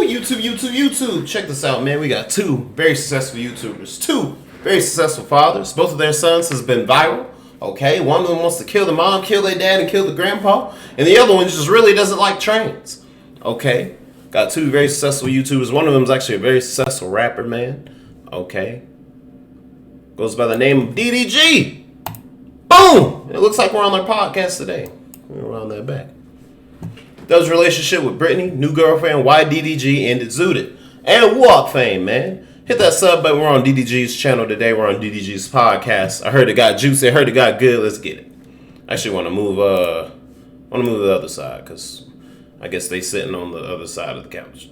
YouTube. Check this out, man. We got two very successful YouTubers, two very successful fathers. Both of their sons has been viral. Okay, one of them wants to kill the mom, kill their dad, and kill the grandpa, and the other one just really doesn't like trains. Okay, got two very successful YouTubers. One of them is actually a very successful rapper, man. Okay, goes by the name of DDG. Boom! It looks like we're on their podcast today. We're on that back. Does relationship with Brittany, new girlfriend, why DDG ended zooted. And walk fame, man. Hit that sub button. We're on DDG's channel today. We're on DDG's podcast. I heard it got juicy. I heard it got good. Let's get it. I actually want to move to the other side because I guess they sitting on the other side of the couch.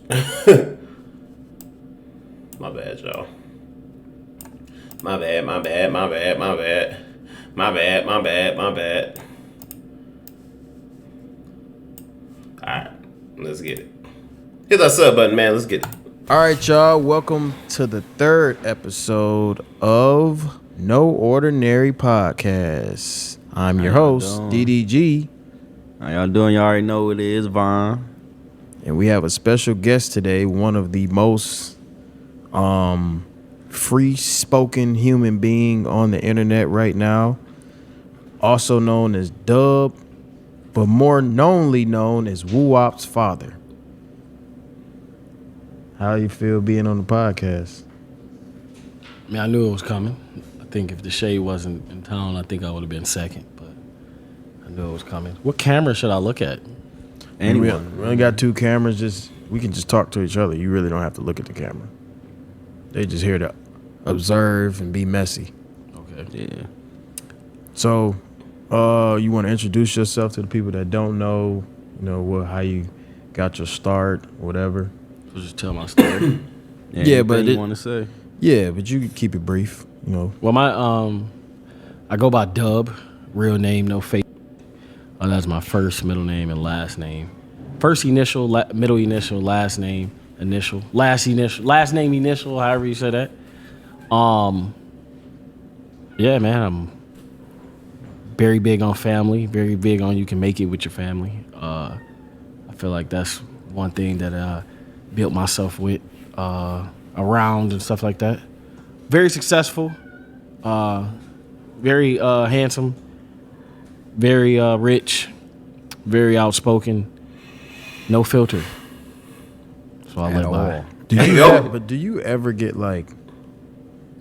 My bad, y'all. My bad. Alright, let's get it. Hit that sub button, man. Let's get it. All right, y'all. Welcome to the third episode of No Ordinary Podcast. I'm your host, DDG. How y'all doing? You already know what it is, Vaughn. And we have a special guest today, one of the most free-spoken human being on the internet right now, also known as Dub, but more knownly known as Woo-Wop's father. How you feel being on the podcast? I mean, I knew it was coming. I think if the shade wasn't in town, I think I would have been second, but I knew it was coming. What camera should I look at? Anyone. We only got two cameras. We can just talk to each other. You really don't have to look at the camera. They just here to observe and be messy. Okay. Yeah. So, you want to introduce yourself to the people that don't know, how you got your start, whatever. So just tell my story. Yeah, but you want to say? Yeah, but you can keep it brief. Well, I go by Dub, real name, no fake. That's my first middle name and last name. First initial, middle initial, last name initial, last name initial, however you say that. Yeah, man, I'm very big on family, very big on you can make it with your family. I feel like that's one thing that I built myself with around and stuff like that. Very successful, very handsome, very rich, very outspoken, no filter. So I live by. Do you ever get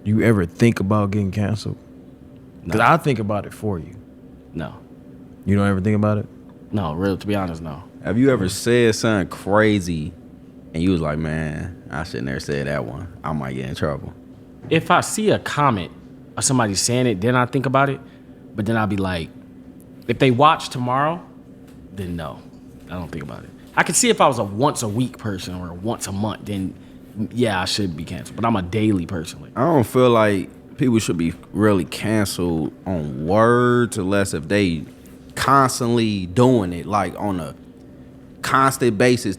you ever think about getting canceled? Because I think about it for you. No. You don't ever think about it? No, real. To be honest, no. Have you ever said something crazy and you was like, man, I shouldn't have said that one. I might get in trouble. If I see a comment or somebody saying it, then I think about it. But then I'll be like, if they watch tomorrow, then no, I don't think about it. I could see if I was a once a week person or once a month, then yeah, I should be canceled. But I'm a daily person. I don't feel like people should be really canceled on words unless if they constantly doing it like on a constant basis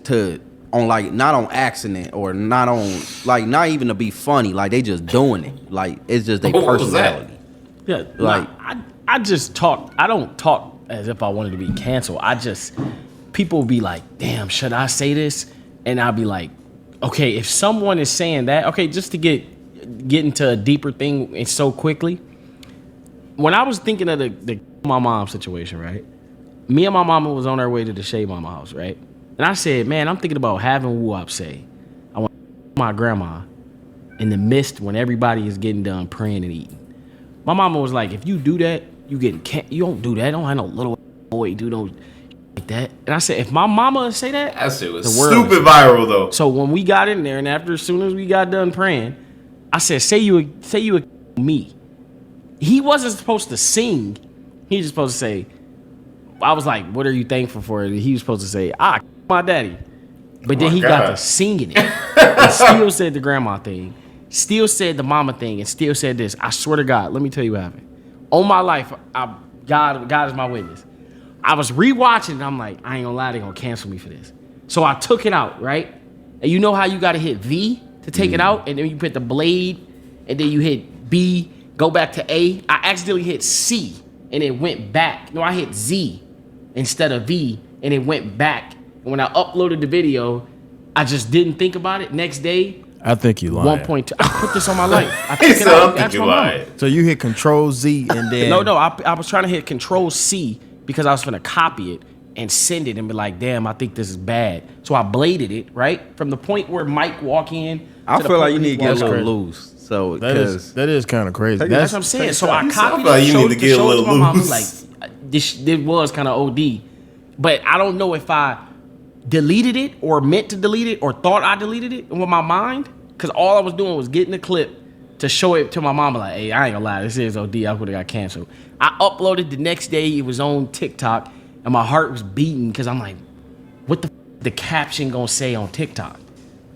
not on accident or not on not even to be funny, like they just doing it. Like it's just their personality. Yeah, like I just talk. I don't talk as if I wanted to be canceled. People will be like, damn, should I say this? And I'll be like, okay, if someone is saying that, okay, just to get into a deeper thing and so quickly. When I was thinking of the my mom situation, right? Me and my mama was on our way to the Shea Mama house, right? And I said, man, I'm thinking about having Woo-Wop say, I want my grandma in the midst when everybody is getting done praying and eating. My mama was like, if you do that, you don't do that. Don't have no little boy do no like that. And I said, if my mama say that shit was stupid viral though. So when we got in there and as soon as we got done praying, I said, say you a me. He wasn't supposed to sing. He was supposed to say, I was like, what are you thankful for? And he was supposed to say, my daddy. But then he got to singing it. And still said the grandma thing. Still said the mama thing. And still said this. I swear to God, let me tell you what happened. On my life, God is my witness. I was rewatching and I'm like, I ain't gonna lie, they gonna cancel me for this. So I took it out, right? And you know how you gotta hit V to take it out? And then you put the blade and then you hit B, go back to A. I accidentally hit C and it went back. No, I hit Z instead of V and it went back. And when I uploaded the video, I just didn't think about it. Next day, I think you lying. 1.2. I put this on my life. I He took said, it I out. don't think That's you my mama. lied. So you hit Control Z and then No, I was trying to hit Control C because I was gonna copy it and send it and be like, damn, I think this is bad. So I bladed it, right? From the point where Mike walk in. I to the feel like point you where need to he get a walk little out. loose. So that is kind of crazy. That's what I'm saying. So I I copied feel like it, you showed need it to get a to little my mom. loose. Like, this was kind of OD. But I don't know if I deleted it or meant to delete it or thought I deleted it with my mind. Because all I was doing was getting the clip to show it to my mama. Like, hey, I ain't gonna lie, this is OD. I would have got canceled. I uploaded the next day. It was on TikTok. And my heart was beating because I'm like, what the caption gonna say on TikTok?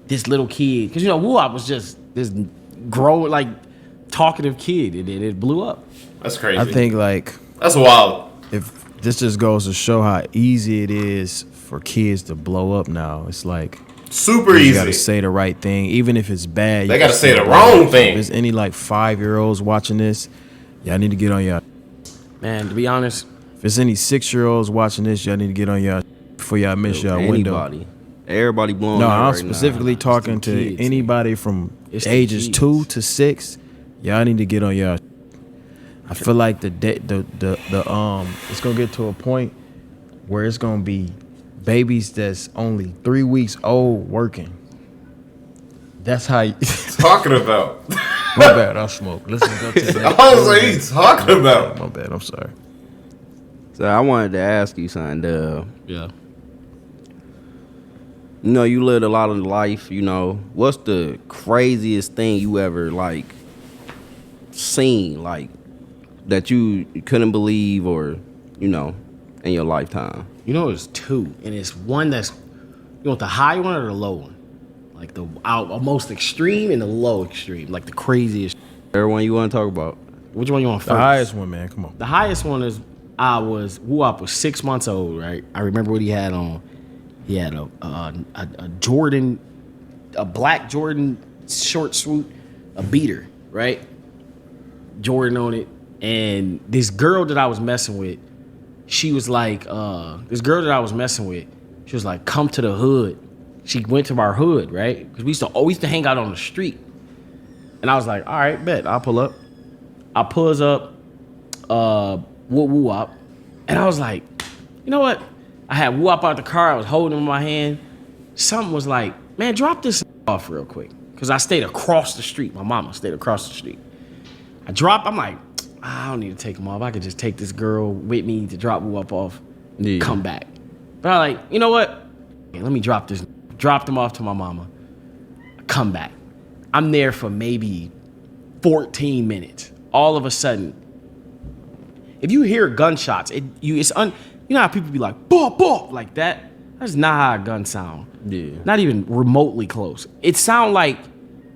This little kid. Because, I was just this growing, like, talkative kid. And then it blew up. That's crazy. I think like that's wild. if this just goes to show how easy it is for kids to blow up now. It's like Super you easy. gotta say the right thing, even if it's bad. They you gotta can say the it. wrong thing. If there's any like 5-year-olds watching this, y'all need to get on y'all. Man, to be honest, If there's any 6-year-olds watching this, y'all need to get on y'all before y'all miss y'all window. Anybody. Everybody blowing No, up I'm right specifically talking the to kids, anybody from It's the ages kids. 2 to 6. Y'all need to get on y'all. I feel like the it's gonna get to a point where it's gonna be babies that's only 3 weeks old working. That's how. You, Talking about. my bad, I smoke. Let's just go to the next. I was like, he's talking about. My bad, I'm sorry. So I wanted to ask you something. yeah. You lived a lot of life. What's the craziest thing you ever like seen, like that you couldn't believe, or in your lifetime? It's two, and it's one that's the high one or the low one, like the most extreme and the low extreme, like the craziest. Everyone you want to talk about? Which one you want The first? highest one, man. Come on. The highest one is Wuop was 6 months old, right? I remember what he had on. He had a Jordan, a black Jordan short swoot, a beater, right? Jordan on it, and this girl that I was messing with, she was like, she was like, come to the hood. She went to our hood, right? Because we used to hang out on the street. And I was like, all right, bet, I'll pull up. I pulls up, Wuop, and I was like, you know what? I had Wuop out the car. I was holding him in my hand. Something was like, man, drop this off real quick. Because I stayed across the street. My mama stayed across the street. I'm like, I don't need to take him off. I could just take this girl with me to drop Wuop off, come back. But I'm like, you know what? Yeah, let me drop this. Dropped him off to my mama. Come back. I'm there for maybe 14 minutes. All of a sudden, if you hear gunshots, you know how people be like, bop, bop, like that? That's not how a gun sound. Yeah. Not even remotely close. It sound like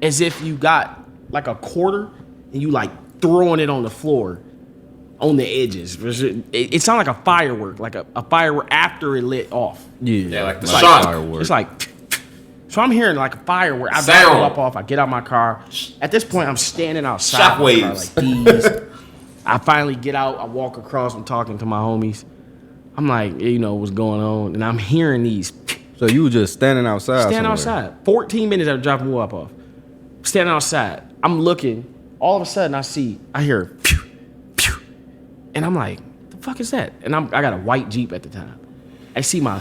as if you got like a quarter and you like throwing it on the floor on the edges. It sound like a firework, like a firework after it lit off. Yeah, like the It's like shot. firework. It's like, so I'm hearing like a firework. I Sound. drop off. I get out my car. At this point, I'm standing outside my car Shockwaves. like these. I finally get out. I walk across. I'm talking to my homies. I'm like, what's going on? And I'm hearing these. So you were just standing outside? Standing somewhere? outside. 14 minutes after dropping Wuop off. Standing outside. I'm looking. All of a sudden, I hear pew, pew. And I'm like, the fuck is that? And I got a white Jeep at the time. I see my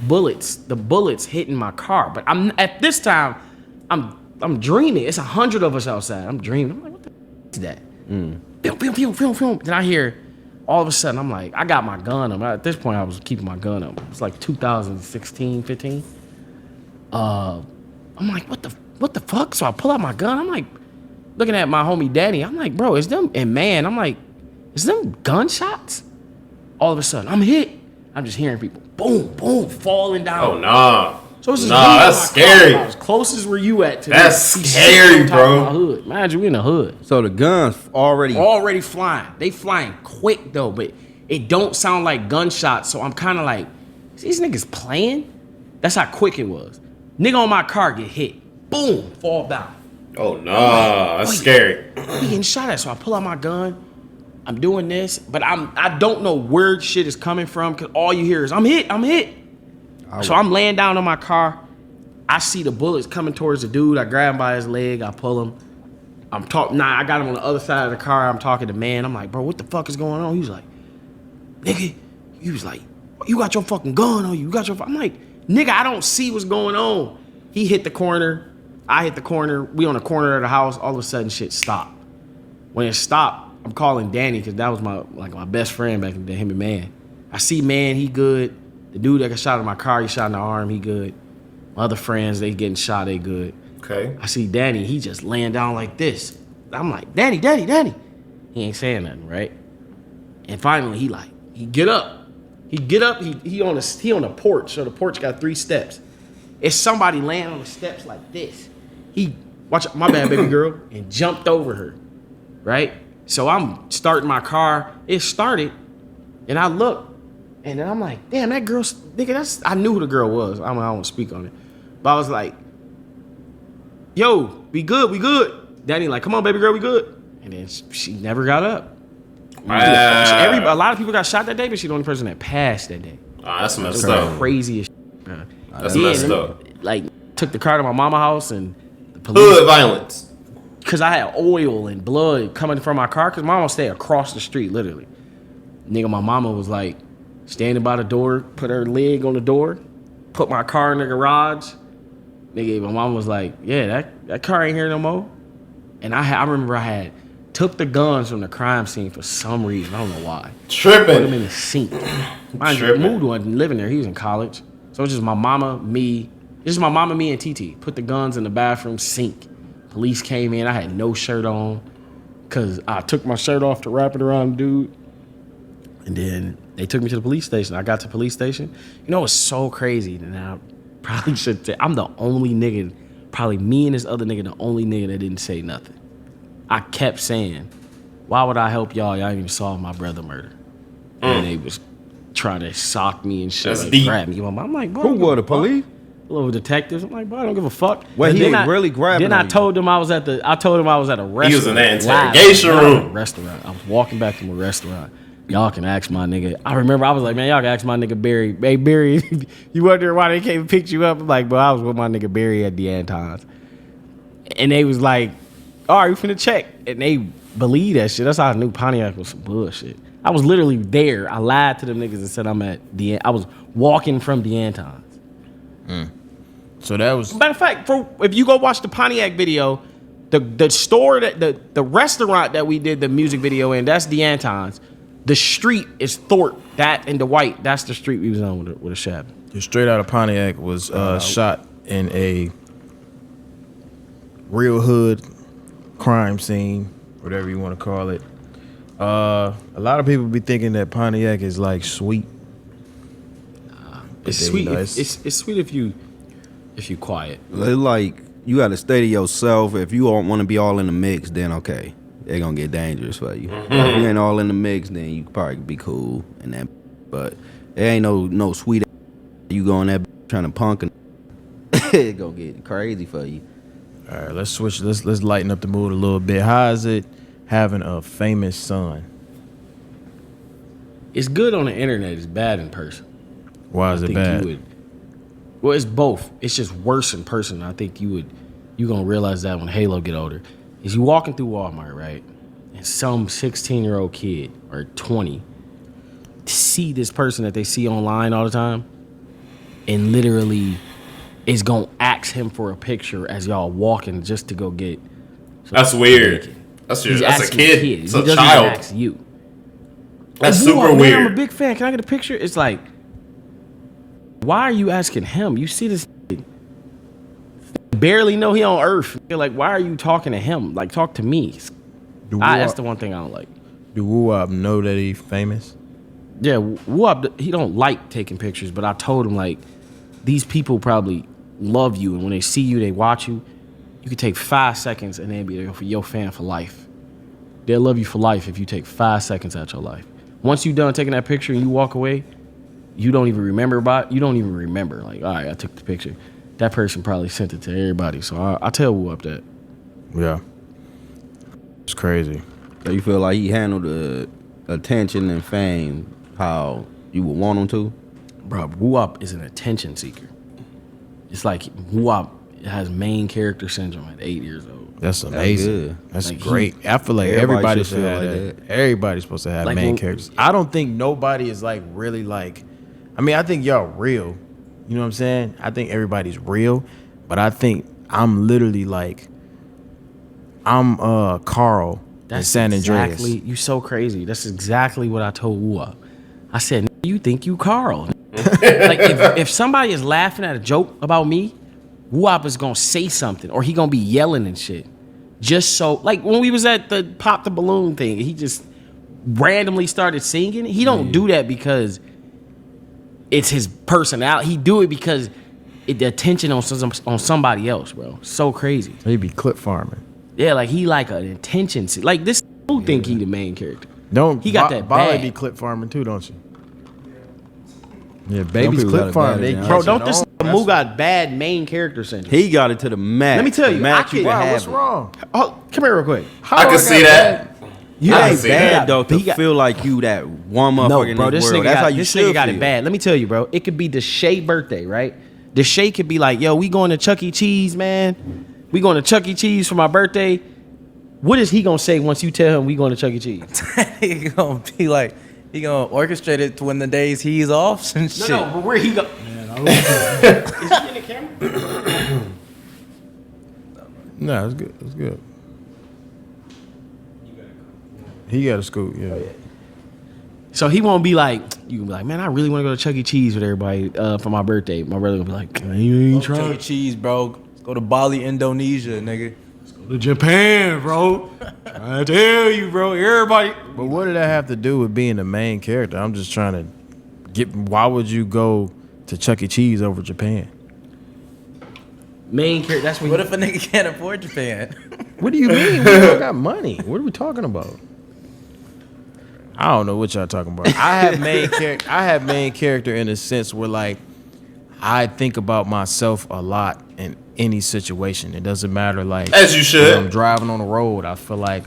bullets, the bullets hitting my car. But at this time, I'm dreaming. It's 100 of us outside. I'm dreaming. I'm like, what the is that? Pew, pew, pew, pew, pew. Then I hear, all of a sudden, I'm like, I got my gun up. At this point, I was keeping my gun up. It's like 2016, 15. I'm like, what the fuck? So I pull out my gun. I'm like, looking at my homie Danny. I'm like, bro, is them gunshots? All of a sudden, I'm hit. I'm just hearing people, boom, boom, falling down. Oh, nah. So it's just Nah, me and that's my car. scary. As close as where you at today. That's scary, bro. My hood. Imagine we in the hood. So the guns Already flying. They flying quick though, but it don't sound like gunshots. So I'm kind of like, is these niggas playing? That's how quick it was. Nigga on my car get hit. Boom, fall down. Oh, nah. That's Wait. scary. We getting shot at. So I pull out my gun. I'm doing this, but I don't know where shit is coming from because all you hear is I'm hit. So I'm laying down in my car. I see the bullets coming towards the dude. I grab him by his leg. I pull him. I'm talking. Nah, I got him on the other side of the car. I'm talking to man. I'm like, bro, what the fuck is going on? He was like, nigga. He was like, you got your fucking gun on you. You got your. I'm like, nigga, I don't see what's going on. He hit the corner. I hit the corner. We on the corner of the house. All of a sudden, shit stopped. When it stopped, I'm calling Danny because that was my best friend back in the day, him and man. I see man, he good. The dude that got shot in my car, he shot in the arm, he good. My other friends, they getting shot, they good. Okay. I see Danny, he just laying down like this. I'm like, Danny. He ain't saying nothing, right? And finally, he get up. He on the porch. So the porch got 3 steps. It's somebody laying on the steps like this. He, watch, my bad, baby girl, and jumped over her, right? So I'm starting my car. It started, and I look, and then I'm like, damn, that girl, nigga, I knew who the girl was. I don't want to speak on it. But I was like, yo, we good. Danny like, come on, baby girl, we good. And then she never got up. A lot of people got shot that day, but she's the only person that passed that day. That's messed up. Crazy as shit, bro. That's messed up. Like, took the car to my mama's house and the police. Hood violence. Because I had oil and blood coming from my car because mama stayed across the street, literally. Nigga, my mama was like standing by the door, put her leg on the door, put my car in the garage. Nigga, my mama was like, yeah, that car ain't here no more. And I remember I had took the guns from the crime scene for some reason. I don't know why. Tripping. Put them in the sink. Mind you, Mood wasn't living there. He was in college. So it's just my mama, me, and TT. Put the guns in the bathroom sink. Police came in. I had no shirt on because I took my shirt off to wrap it around the dude. And then they took me to the police station. I got to the police station. You know, it's so crazy. And I probably should say, I'm the only nigga, probably me and this other nigga, the only nigga that didn't say nothing. I kept saying, why would I help y'all? Y'all ain't even solve my brother murder. And they was trying to sock me and shit. That's like, deep. grab me. I'm like, bro. Who were the police? Little detectives. I'm like, bro, I don't give a fuck. Well, he Then was really grabbing Then I on you. told him I was at a restaurant. He was in the Live. interrogation Not room. a restaurant. I was walking back from a restaurant. Y'all can ask my nigga. I remember I was like, man, y'all can ask my nigga Barry. Hey, Barry, you wonder why they came and picked you up? I'm like, bro, I was with my nigga Barry at the Antons. And they was like, all right, we finna check. And they believe that shit. That's how I knew Pontiac was some bullshit. I was literally there. I lied to them niggas and said I was walking from the Antons. So that was Matter of fact, if you go watch the Pontiac video, the store the restaurant that we did the music video in, that's the Antons. The street is Thorpe. That and the White, that's the street we was on with a shab. straight out of Pontiac was shot in a real hood crime scene, whatever you want to call it. A lot of people be thinking that Pontiac is like sweet. It's they, sweet. you know, It's sweet if you quiet. Like, you got to stay to yourself. If you don't want to be all in the mix, then okay, they're gonna get dangerous for you. If you ain't all in the mix, then you probably be cool and that. But there ain't no sweet. You going there trying to punk and it gonna get crazy for you. All right, let's switch. Let's lighten up the mood a little bit. How is it having a famous son? It's good on the internet. It's bad in person. Why is it bad? Well, it's both. It's just worse in person. I think you gonna realize that when Halo get older. Is you walking through Walmart, right? And some 16-year-old kid or 20 see this person that they see online all the time and literally is gonna ask him for a picture as y'all walking just to go get. That's weird. That's a asking kid. It's He a doesn't child. even ask you. That's Like, super "Whoa, man, weird. I'm a big fan. Can I get a picture?" It's like, why are you asking him? You see this kid, barely know he on Earth. You're like, why are you talking to him? Like, talk to me. That's the one thing I don't like. Do Woo-Wop know that he's famous? Yeah, Whoop, he don't like taking pictures, but I told him, like, these people probably love you, and when they see you, they watch you. You could take 5 seconds and they'll be your fan for life. They'll love you for life if you take 5 seconds out your life. Once you're done taking that picture and you walk away, you don't even remember like, all right, I took the picture. That person probably sent it to everybody. So I tell Whoop that. Yeah. It's crazy. So you feel like he handled the attention and fame how you would want him to? bro, Woo-Wop is an attention seeker. It's like Woo-Wop has main character syndrome at 8 years old. That's amazing. good. That's Like, great. I feel like everybody everybody should should feel have like that. Everybody's supposed to have Like, main when- characters. I don't think nobody is like really like. I mean, I think y'all real. You know what I'm saying? I think everybody's real, but I think I'm literally like. I'm Carl in San Andreas. exactly. You so crazy. That's exactly what I told Woo-Wop. I said, you think you Carl? Like if somebody is laughing at a joke about me, Woo-Wop is gonna say something, or he gonna be yelling and shit. Just so, like when we was at the pop the balloon thing, he just randomly started singing. He don't do that because it's his personality. He do it because the attention on somebody else, bro. So crazy. He be clip farming. Yeah, like he like an attention. Like this who think he the main character. Don't He got that Bali bag. be clip farming too, don't you? Yeah, baby's people got clip it farm. bad They in there. Bro, catch don't it this on. Moo got bad main character syndrome. He got it to the max. Let me tell The you, max I you can- can Wow, have what's it. wrong? Oh, come here real quick. How I do can got see that. You I can ain't see bad that. though to He got- feel like you that one motherfucker No, in bro, this this world. nigga That's how got you this should nigga got feel. it bad. Let me tell you, bro. It could be Deshae birthday, right? Deshae could be like, yo, we going to Chuck E. Cheese, man. We going to Chuck E. Cheese for my birthday. What is he gonna say once you tell him we going to Chuck E. Cheese? He gonna be like, he gonna orchestrate it to when the days he's off and shit. No, but where he go? Is he in the camera? No, it's good. It's good. He got a scoop, yeah. So he won't be like, you can be like, man, I really want to go to Chuck E. Cheese with everybody for my birthday. My brother will be like, you ain't Chuck E. trying Cheese, bro. Go to Bali, Indonesia, nigga. to Japan, bro. I tell you, bro, everybody. But what did that have to do with being the main character? I'm just trying to get. Why would you go to Chuck E. Cheese over Japan? Main character. That's What if a nigga can't afford Japan? What do you mean? We don't got money. What are we talking about? I don't know what y'all talking about. I have main character. I have main character in a sense where like I think about myself a lot in any situation. It doesn't matter like As you should. when I'm driving on the road. I feel like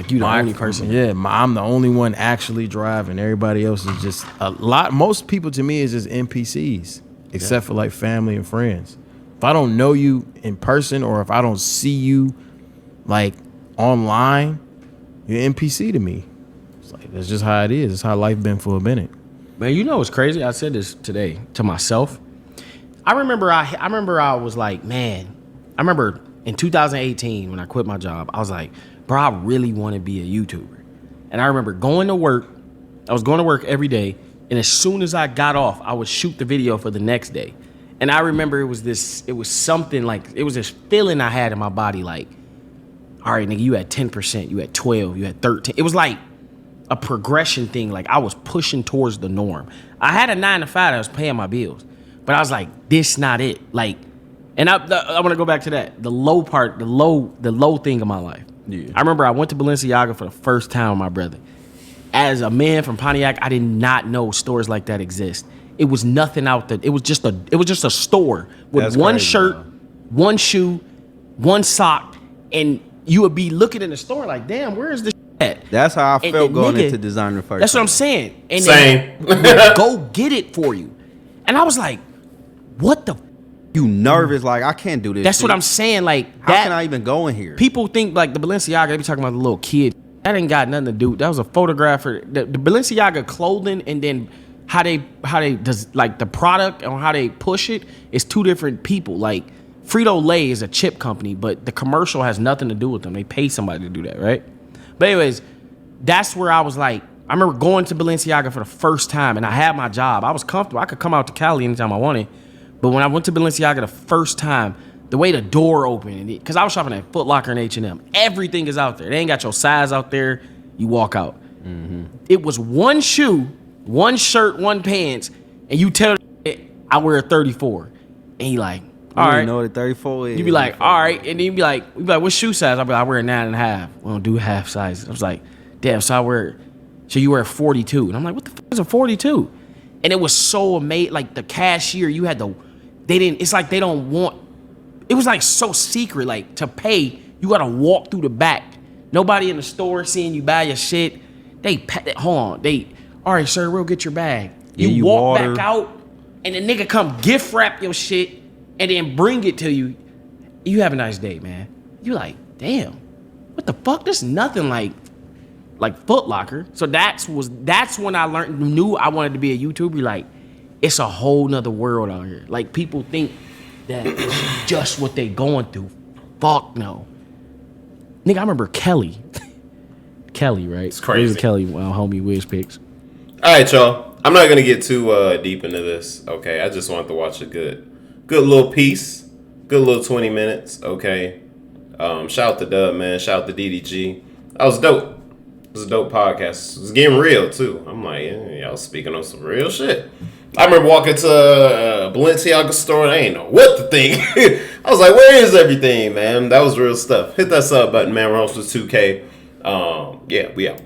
you the my- only person. Yeah, I'm the only one actually driving. Everybody else is just a lot. Most people to me is just NPCs, except for like family and friends. If I don't know you in person or if I don't see you like online, you're NPC to me. It's like that's just how it is. It's how life been for a minute. Man, you know what's crazy? I said this today to myself. I remember I was like, man, I remember in 2018 when I quit my job, I was like, bro, I really want to be a YouTuber. And I remember going to work. I was going to work every day. And as soon as I got off, I would shoot the video for the next day. And I remember it was this feeling I had in my body like, all right, nigga, you had 10%, you had 12, you had 13. It was like a progression thing. Like I was pushing towards the norm. I had a 9 to 5 that was paying my bills, but I was like, this not it. Like, and I want to go back to that. The low part, the low thing of my life. Yeah. I remember I went to Balenciaga for the first time with my brother. As a man from Pontiac, I did not know stores like that exist. It was nothing out there. It was just a store with That's one crazy, shirt, bro. one shoe, one sock, and you would be looking in the store like, damn, where is this at? That's how I And felt the going nigga- into designer first. That's what I'm saying. And Same. then go get it for you. And I was like, what the? You nervous? Like I can't do this. That's shit. what I'm saying. Like How that. can I even go in here? People think like the Balenciaga. They be talking about the little kid. That ain't got nothing to do. That was a photographer. The Balenciaga clothing and then how they does like the product and how they push it is two different people. Like Frito-Lay is a chip company, but the commercial has nothing to do with them. They pay somebody to do that, right? But anyways, that's where I was like, I remember going to Balenciaga for the first time and I had my job. I was comfortable. I could come out to Cali anytime I wanted. But when I went to Balenciaga the first time, the way the door opened, because I was shopping at Foot Locker and H&M, everything is out there. They ain't got your size out there. You walk out. It was one shoe, one shirt, one pants, and you tell it, I wear a 34. And he like, all I don't right. even know what a 34 is. You be like, all right. And then you be like, what shoe size? I'll be like, I wear a 9.5. We don't do half sizes. I was like, damn, so you wear a 42. And I'm like, what the fuck is a 42? And it was so amazing. Like the cashier, it's like they don't want, it was like so secret. Like to pay, you gotta walk through the back. Nobody in the store seeing you buy your shit. All right, sir, we'll get your bag. Give You you walk water. back out, and the nigga come gift wrap your shit and then bring it to you. You have a nice day, man. You like, damn, what the fuck? There's nothing like Foot Locker. So that's when I knew I wanted to be a YouTuber. Like, it's a whole nother world out here. Like, people think that it's just what they going through. Fuck no. Nigga, I remember Kelly. Kelly, right? It's crazy. It was Kelly, homie Wiz Picks. All right, y'all. I'm not gonna get too deep into this. Okay, I just wanted to watch a good little piece, good little 20 minutes. Okay, shout out to Dub, man. Shout out to DDG. That was dope. It was a dope podcast. It was getting real too. I'm like, yeah, y'all speaking on some real shit. I remember walking to a Balenciaga store and I ain't know what to think. I was like, where is everything, man? That was real stuff. Hit that sub button, man. We're on to 2K. Yeah, we out.